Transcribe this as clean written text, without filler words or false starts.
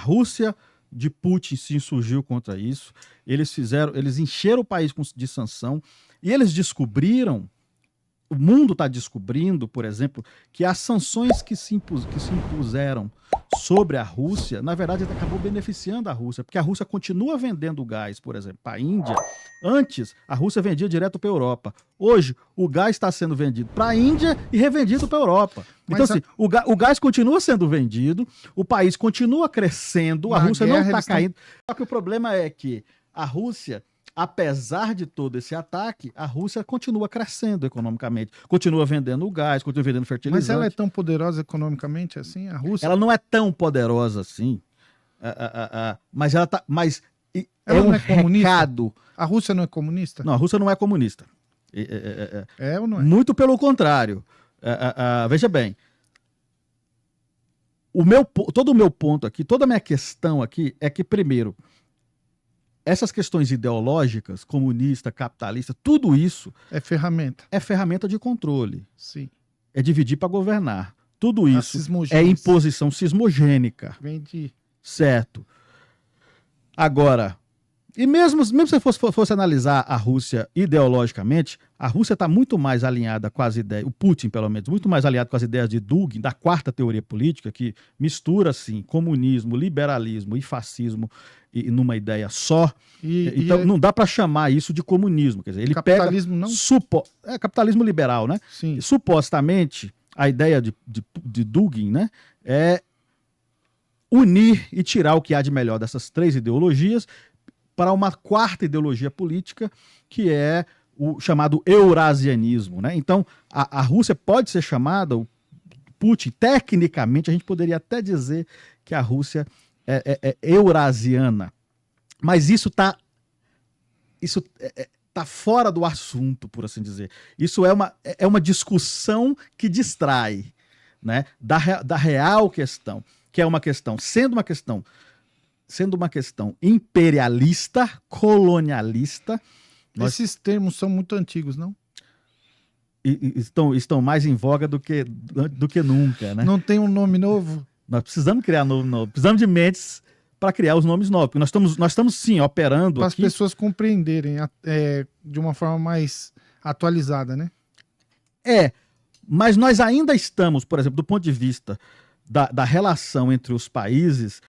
Rússia de Putin se insurgiu contra isso, eles encheram o país de sanção, e eles descobriram, o mundo está descobrindo, por exemplo, que as sanções que se impuseram sobre a Rússia, na verdade, acabou beneficiando a Rússia, porque a Rússia continua vendendo gás, por exemplo, para a Índia. Antes, a Rússia vendia direto para a Europa. Hoje, o gás está sendo vendido para a Índia e revendido para a Europa. Então, assim, o gás continua sendo vendido, o país continua crescendo, a Rússia não está caindo. Só que o problema é que a Rússia, apesar de todo esse ataque, a Rússia continua crescendo economicamente, continua vendendo gás, continua vendendo fertilizante. Mas ela é tão poderosa economicamente assim, a Rússia? Ela não é tão poderosa assim, mas ela tá, mas ela não é comunista? Recado. A Rússia não é comunista? Não, a Rússia não é comunista. É ou não é? Muito pelo contrário. Veja bem, todo o meu ponto aqui, toda a minha questão aqui é que, primeiro, essas questões ideológicas, comunista, capitalista, tudo isso é ferramenta. É ferramenta de controle. Sim. É dividir para governar. Tudo isso é imposição sismogênica. Entendi. Certo. Agora, e mesmo se você fosse analisar a Rússia ideologicamente, a Rússia está muito mais alinhada com as ideias, o Putin, pelo menos, muito mais alinhado com as ideias de Dugin, da quarta teoria política, que mistura, assim, comunismo, liberalismo e fascismo numa ideia só. Então, não dá para chamar isso de comunismo. Quer dizer, ele capitalismo pega... não? Capitalismo liberal, né? Sim. Supostamente, a ideia de Dugin, né, é unir e tirar o que há de melhor dessas três ideologias para uma quarta ideologia política, que é o chamado eurasianismo, né? Então, a Rússia pode ser chamada, o Putin, tecnicamente, a gente poderia até dizer que a Rússia é eurasiana, mas isso tá fora do assunto, por assim dizer. Isso é uma discussão que distrai, né, da real questão, que é uma questão, sendo uma questão imperialista, colonialista. Esses termos são muito antigos, não? Estão mais em voga do que nunca, né? Não tem um nome novo? Nós precisamos criar novo. Precisamos de mentes para criar os nomes novos. Porque nós estamos sim, operando para aqui. Para as pessoas compreenderem de uma forma mais atualizada, né? Mas nós ainda estamos, por exemplo, do ponto de vista da relação entre os países,